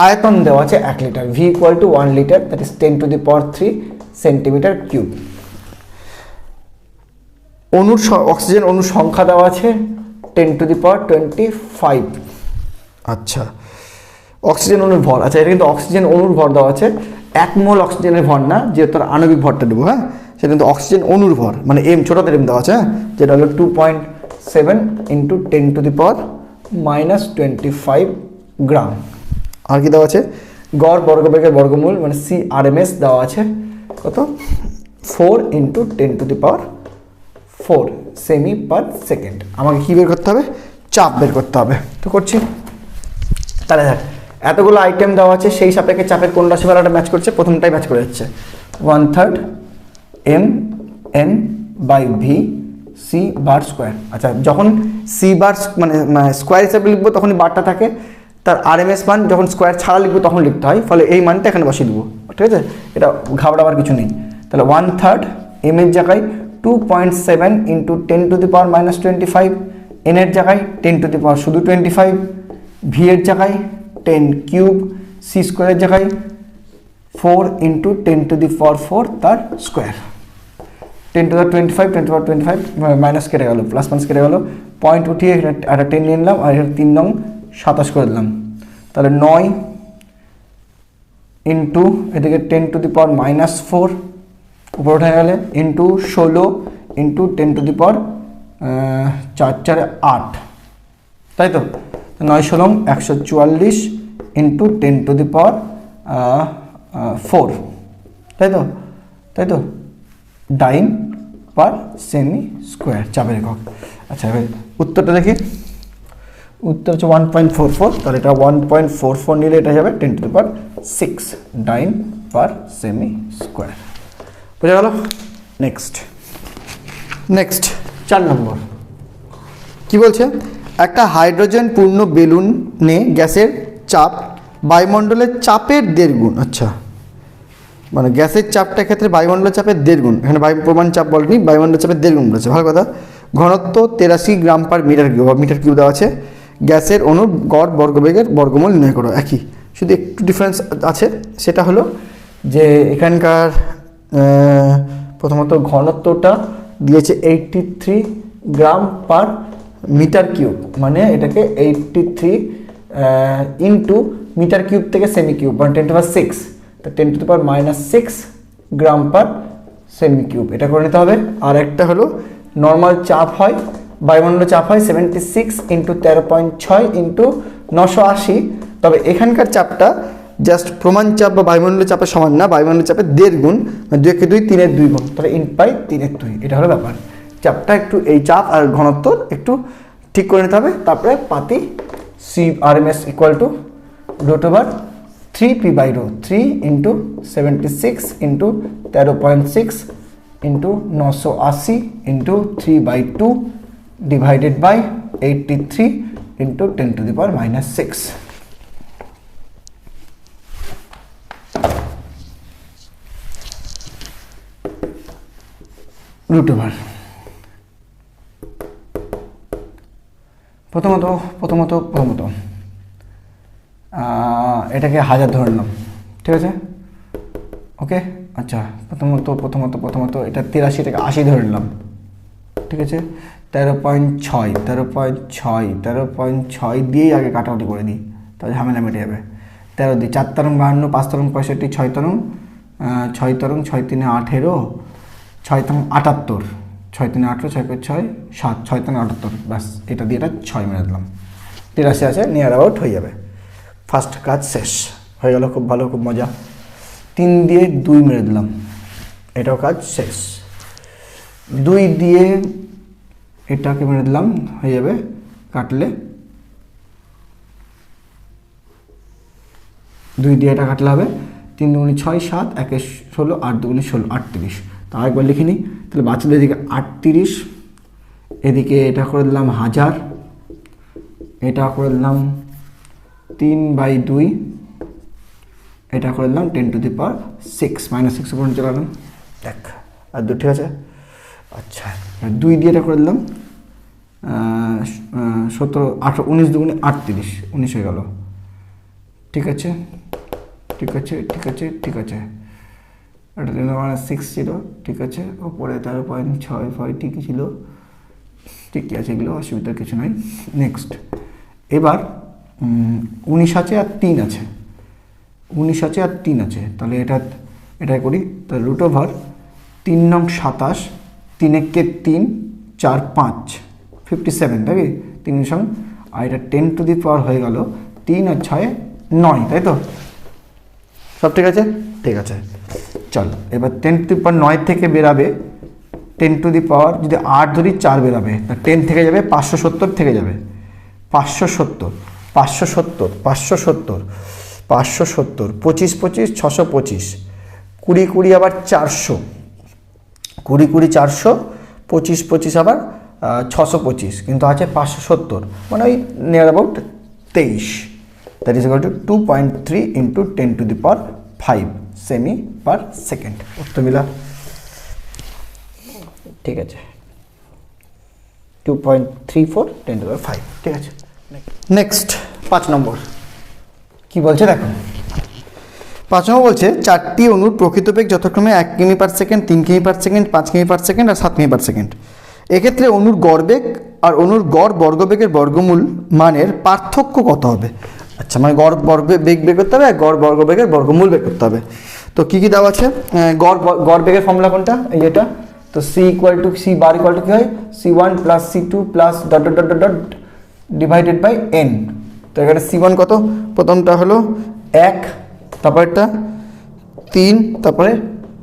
আয়তন দেওয়া আছে 1 litre, V = 1 litre, that is 10⁻³ centimetre cube. অণুর অক্সিজেন অণুর সংখ্যা দেওয়া আছে 10⁻25। আচ্ছা অক্সিজেন অণুর ভর, আচ্ছা এটা কিন্তু অক্সিজেন অণুর ভর দেওয়া আছে, 1 মোল অক্সিজেনের ভর না, যেহেতু তার আণবিক ভরটা দেবো, হ্যাঁ সেটা কিন্তু অক্সিজেন অণুর ভর, মানে এম ছোটোদের এম দেওয়া আছে, হ্যাঁ, যেটা হলো 2.7 × 10⁻25 গ্রাম। আর কি দেওয়া আছে, গড় বর্গবেগের বর্গমূল মানে CRMS দেওয়া আছে কত, 4 × 10⁴ সেমি/সেকেন্ড। আমাকে কী বের করতে হবে, চাপ বের করতে হবে, তো করছি। তাহলে দেখ এতগুলো আইটেম দেওয়া আছে, সেই সাপেক্ষে চাপের কোন রাশিমালাটা ম্যাচ করছে, প্রথমটাই ম্যাচ করে যাচ্ছে, 1/3 mN/v c/স্কোয়ার। আচ্ছা যখন c/, মানে স্কোয়ার হিসাবে লিখবো তখনই বারটা থাকে, তার RMS মান যখন স্কোয়ার ছাড়া লিখবো তখন লিখতে হয়, ফলে এই মানটা এখানে বসিয়ে দেবো, ঠিক আছে, এটা ঘাবড়াবার কিছু নেই। তাহলে 1/3 m এর জায়গায় 2.7 × 10⁻25, n এর জায়গায় 10⁻, শুধু 25, v এর জায়গায় 10³ c স্কোয়ারের জায়গায় 4 × 10⁴ তার স্কোয়ার। 10⁻25 10⁻25 মাইনাস কেটে গেল, প্লাস মাইনাস কেটে গেল, পয়েন্ট উঠিয়ে একটা 10 নিয়ে নিলাম, আর এটা 3 নং 27 করে দিলাম। তাহলে 9 ইন্টু এদিকে 10⁻⁻4 উপরে উঠে গেলে, ইন্টু 16 ইন্টু 10⁻, 4 4 8, তাই তো, 9 16 144 ইন্টু 10⁻⁴, তাই তো ডাইন/সেমি/স্কোয়ার চাপের একক। আচ্ছা এবার উত্তরটা দেখি, উত্তর হচ্ছে 1.44, তাহলে এটা 1.44 নিলে এটা যাবে 10⁶ ডাইন/সেমি/স্কোয়ার। বুঝা গেল। নেক্সট 4 নম্বর কি বলছে, একটা হাইড্রোজেন পূর্ণ বেলুনে গ্যাসের চাপ বায়ুমণ্ডলের চাপের 1.5 গুণ। আচ্ছা মানে গ্যাসের চাপটা ক্ষেত্রে বায়ুমণ্ডলের চাপের 1.5 গুণ, এখানে প্রমাণ চাপ বলেনি, বায়ুমণ্ডলের চাপের 1.5 গুণ বলেছে, ভালো কথা। ঘনত্ব 83 গ্রাম/মিটার কিউব দেওয়া আছে। গ্যাসের অণুর গড় বর্গবেগের বর্গমূল নির্ণয় করো। একই, শুধু একটু ডিফারেন্স আছে, সেটা হলো যে এখানকার প্রথমত ঘনত্বটা দিয়েছে 83 গ্রাম/মিটার কিউব, মানে এটাকে 83 ইন্টু মিটার কিউব থেকে সেমি কিউব, মানে 10⁶, তো 10⁻⁻6 গ্রাম/সেমি কিউব, এটা করে নিতে হবে। আর একটা হলো নর্মাল চাপ হয়, বায়ুমণ্ডলের চাপ হয় 76 ইন্টু 13.6 ইন্টু 980, তবে এখানকার চাপটা জাস্ট প্রমাণ চাপ বা বায়ুমণ্ডলের চাপের সমান না, বায়ুমণ্ডলের চাপের 1.5 গুণ, মানে 2 × 2 3 2 গুণ, তাহলে /3/2, এটা হলো ব্যাপার। চাপটা একটু, এই চাপ আর ঘনত্ব একটু ঠিক করে নিতে হবে, তারপরে পাতি CRMS = root over 3p by rho, 3 into 76 into 13.6 into 980 into 3/2 divided by 83 into 10⁻⁻6। Root over প্রথমত এটাকে 1000 ধরে নিলাম, ঠিক আছে, ওকে। আচ্ছা, প্রথমত এটা 83টাকে 80 ধরে নিলাম, ঠিক আছে। 13.6 দিয়েই আগে কাটাকাটি করে দিই, তাহলে ঝামেলা মেটে যাবে। 13 দিই, 4 তরং 52, 5 তরং 65, 6 তরং 6 3 18, 6 তরং 78, 6 3 18, 6 6 7, 6 তরং 78, ব্যাস এটা দিয়ে এটা 6 মেরে দিলাম, 83 আছে, নিয়ার অ্যাবাউট হয়ে যাবে। ফার্স্ট কাজ শেষ হয়ে গেল, খুব ভালো, খুব মজা। 3 দিয়ে 2 মেরে দিলাম, এটাও কাজ শেষ। 2 দিয়ে এটাকে মেরে দিলাম, হয়ে যাবে, কাটলে 2 দিয়ে এটা কাটলে হবে 3 দুগুণে 6, 7, 1 16, 8 দুগুণে 16, 38। তা একবার লিখে নিই, তাহলে বাচ্চাদের এদিকে 38, এদিকে এটা করে দিলাম 1000, এটা করে দিলাম 3/2, এটা করে দিলাম 10⁻6 -6 পর্যন্ত চালালাম, দেখ আর 2, ঠিক আছে। আচ্ছা, 2 দিয়ে এটা করে দিলাম 17, 18, 19 দুগুণে 38, 19 হয়ে গেল, ঠিক আছে। এটা 10⁻6 ছিল, ঠিক আছে। ওপরে 13.65 ঠিকই ছিল, ঠিকই আছে, এগুলো অসুবিধার কিছু নাই। নেক্সট, এবার 19 আছে আর 3 আছে, 19 আছে আর 3 আছে, তাহলে এটাই করি। তাহলে রুট ওভার 3 নং 27, 3 একে 3, 4 5, 57, তাই 3 সঙ্গে, আর এটা 10⁻হয়ে গেল 3 আর 6 9, তাই তো? সব ঠিক আছে, ঠিক আছে। চল, এবার 10⁻9 থেকে বেরাবে 10⁻, যদি 8 ধরি 4 বেরাবে, তা 10 থেকে যাবে 570 থেকে যাবে, 570, 570, 570, 570, 25 25, 625, 20 20 আবার 400, 20 20 400, 25 25 আবার 625, কিন্তু আছে 570, মানে ওই near about 23। That is equal two 2.3 into 10⁵ semi per second. উত্তর মিলা, ঠিক আছে, 2.34 10⁵, ঠিক আছে। নেক্সট 5 নম্বর কি বলছে দেখো। 5 নম্বর বলছে 4টি অণুর প্রকৃত বেগ যথাক্রমে 1 কিমি পার সেকেন্ড, 3 কিমি পার সেকেন্ড, 5 কিমি পার সেকেন্ড আর 7 কিমি পার সেকেন্ড। এক্ষেত্রে অণুর গড় বেগ আর অণুর গড় বর্গবেগের বর্গমূল মানের পার্থক্য কত হবে? আচ্ছা, মানে গড় বেগ বের করতে হবে আর গড় বর্গবেগের বর্গমূল বের করতে হবে। তো কী কী দেওয়া আছে? গড় বেগের ফর্মুলা কোনটা? এই এটা। তো c বার ইকুয়াল টু কী হয়? c1 plus c2 plus dot dot dot dot divided by n। তো এখানে c1 কত? প্রথমটা হলো 1, তারপরেরটা 3, তারপরে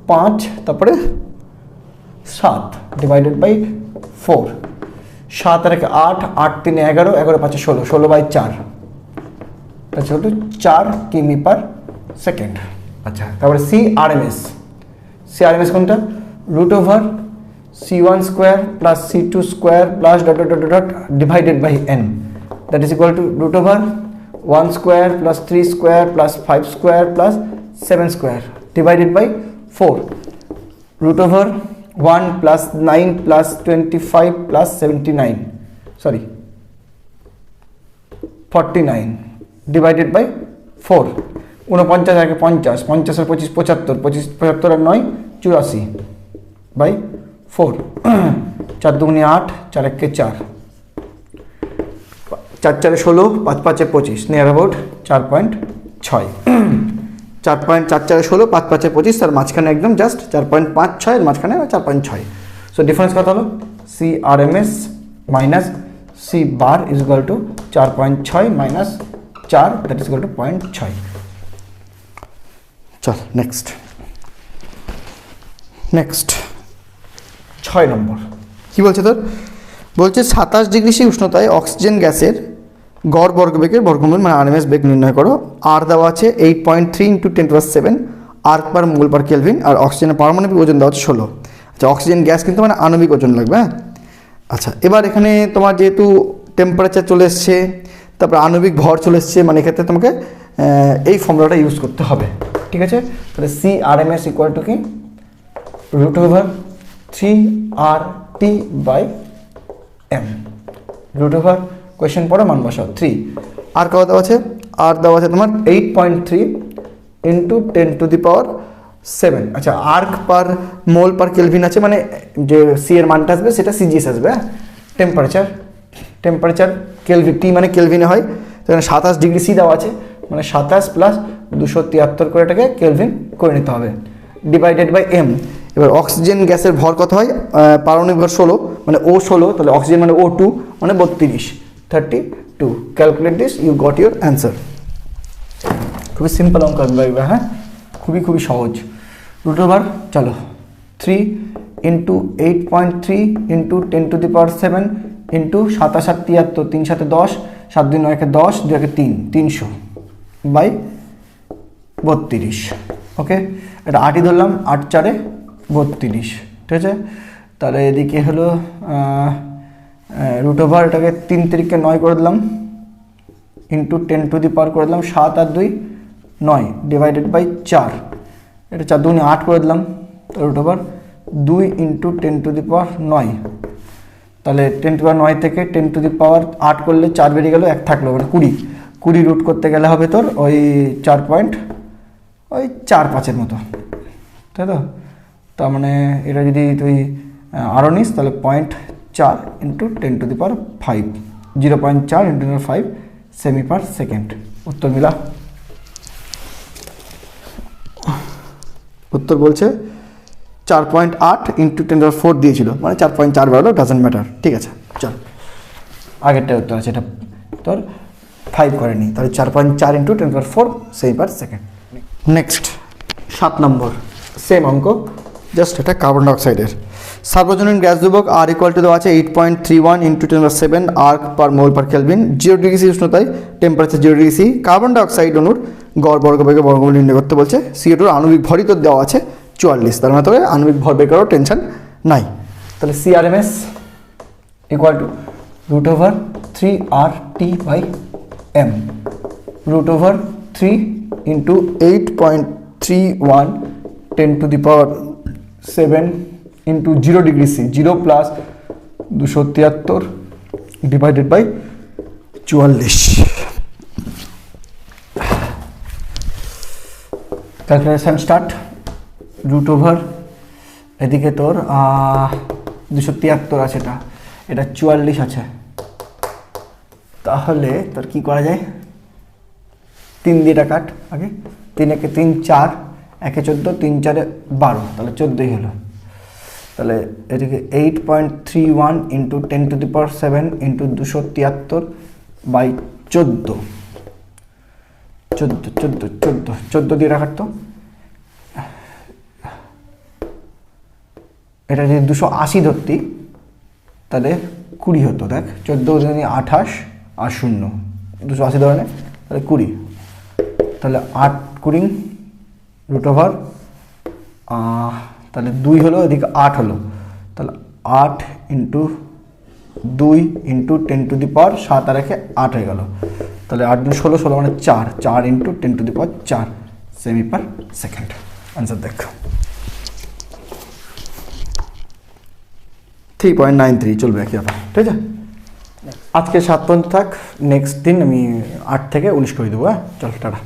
5, তারপরে 7 ডিভাইডেড বাই 4। 7 আর 8, 8 3 11, 11 5 16, 16/4, আচ্ছা হলো 4 কিমি পার সেকেন্ড। আচ্ছা, তারপরে CRMS কোনটা? Root over c1 square plus c2 square plus dot dot dot dot divided by n, that is equal to root over 1 square plus 3 square plus 5 square plus 7 square divided by 4, root over 1 plus 9 plus 25 plus 79, sorry 49 divided by 4। 49 আগে 50, 50 আর 25 75, 25 75 আর 9 84 বাই 4। 4 দুগুণে 8, 4 একে 4, 4 4 16, 5 5 25, নিয়ার অ্যাবাউট 4.6। 4 4 16, 5 5 25, তার মাঝখানে একদম জাস্ট 4.56 এর মাঝখানে 4.6। সো ডিফারেন্স কত হলো? CRMS minus C bar is equal two 4.6 minus 4, that is equal two 0.6। চল নেক্সট 6 নম্বর কি বলছে তোর? বলছে 27 ডিগ্রি সি উষ্ণতায় অক্সিজেন গ্যাসের গড় বর্গবেগের বর্গমূল মানে আরএমএস বেগ নির্ণয় করো। আর দেওয়া আছে 8.3 × 10⁻⁷ arc per mole per kelvin, আর অক্সিজেনের পারমাণবিক ওজন দেওয়া আছে 16। আচ্ছা, অক্সিজেন গ্যাস কিন্তু মানে আণবিক ওজন লাগবে। হ্যাঁ, আচ্ছা, এবার এখানে তোমার যেহেতু টেম্পারেচার চলে এসছে, তারপর আণবিক ভর চলে এসছে, মানে এক্ষেত্রে তোমাকে এই ফর্মুলাটা ইউজ করতে হবে। ঠিক আছে, তাহলে CRMS ইকুয়াল টু কি √3RT/m, √ কোয়েশ্চেন পড়ে মান বসাও 3। আর কত দেওয়া আছে? আর দেওয়া আছে তোমার 8.3 × 10⁻⁷। আচ্ছা, arc per mole per kelvin আছে, মানে যে সি এর মানটা আসবে সেটা সিজিএস আসবে। হ্যাঁ, টেম্পারেচার কেলভিন, টি মানে কেলভিনে হয়, সেখানে 27 ডিগ্রি সি দেওয়া আছে, মানে 27 + 273 করে এটাকে কেলভিন করে নিতে হবে, ডিভাইডেড বাই এম। এবার অক্সিজেন গ্যাসের ভর কত হয়? পারমাণবিক ভর 16, মানে ও 16, তাহলে অক্সিজেন মানে O2 মানে 32। Calculate this, you got your answer. খুবই সিম্পল অঙ্ক লাগবে। হ্যাঁ, খুবই সহজ। √ চলো 3 × 8.3 × 10⁻⁷ ইন্টু 27 আর 73, 3 × 7 = 10, 7 × 2 = 10, 2 × 3 = 300/32। ওকে, এটা 8ই ধরলাম, 8 × 4 = 32। ঠিক আছে, তাহলে এদিকে হলো √ এটাকে 3 × 3 = 9 করে দিলাম, ইন্টু 10⁻⁴ করে দিলাম, 7 আর 2 = 9, ডিভাইডেড বাই 4, এটা 4 × 2 = 8 করে দিলাম, √ 2 × 10⁻⁹। তাহলে 10⁻⁹ থেকে 10⁻৮ করলে 4 বেরিয়ে গেল, 1 থাকলো, মানে 20 রুট করতে গেলে হবে তোর ওই 4.45 মতো, তাই তো? তার মানে এটা যদি তুই আরও নিস তাহলে 0.4 × 10⁵, 0.4 × 10⁵ সেমি/সেকেন্ড। উত্তর মিলা? উত্তর বলছে 4.8 × 10⁴ দিয়েছিল, মানে 4.4 বারো, ডাজেন্ট ম্যাটার। ঠিক আছে, চল আগেরটাই উত্তর আছে, এটা তোর 5 করেনি, তাহলে 4.4 × 10⁴ সেমি/সেকেন্ড। নেক্সট 7 নম্বর সেম অঙ্ক, জাস্ট এটা কার্বন ডাইঅক্সাইডের। সার্বজনীন গ্যাস ধ্রুবক আর ইকুয়াল টু দেওয়া আছে 8.31 × 10⁷ erg per mole per kelvin, 0 degree C উষ্ণতায়, temperature 0 degree C. Carbon dioxide অণুর গড় বর্গবেগের বর্গমূল নির্ণয় করতে বলছে। CO2 আণবিক ভরই তো দেওয়া আছে 44, তার মানে আণবিক ভর বের করারও টেনশন নাই। তাহলে CRMS equal to √3RT/m, √3 × 8.31 10⁷ into 0 degree C, 0 + 273 divided by 44। Calculation start. √ এদিকে তোর 273 আছে, এটা 44 আছে, তাহলে তোর কি করা যায়? 3 দিয়ে এটা কাট আগে, 3 × 3 = 4, 1 × 14, 3 × 4 = 12, তাহলে 14ই হলো। তাহলে এদিকে 8.31 × 10⁷ ইন্টু 273/14, 14 দিয়ে রাখার তো, এটা যদি 280 ধরতি তাহলে 20 হতো। দেখ 14 যদি 28 আর 0, 280 ধরে নে, তাহলে 20, তাহলে 8 20 √ তাহলে 2 হলো, এদিকে 8 হলো, তাহলে 8 × 2 × 10⁻⁷, আর 8 হয়ে গেল, তাহলে 8 × 16, 16 মানে 4, 4 × 10⁻⁴ সেমি/সেকেন্ড। আনসার দেখ 3.93, চলবে একই ব্যাপার। ঠিক আছে, আজকে 7 পর্যন্ত থাক, নেক্সট দিন আমি 8 থেকে 19 করে দেবো। হ্যাঁ, চল টাটা।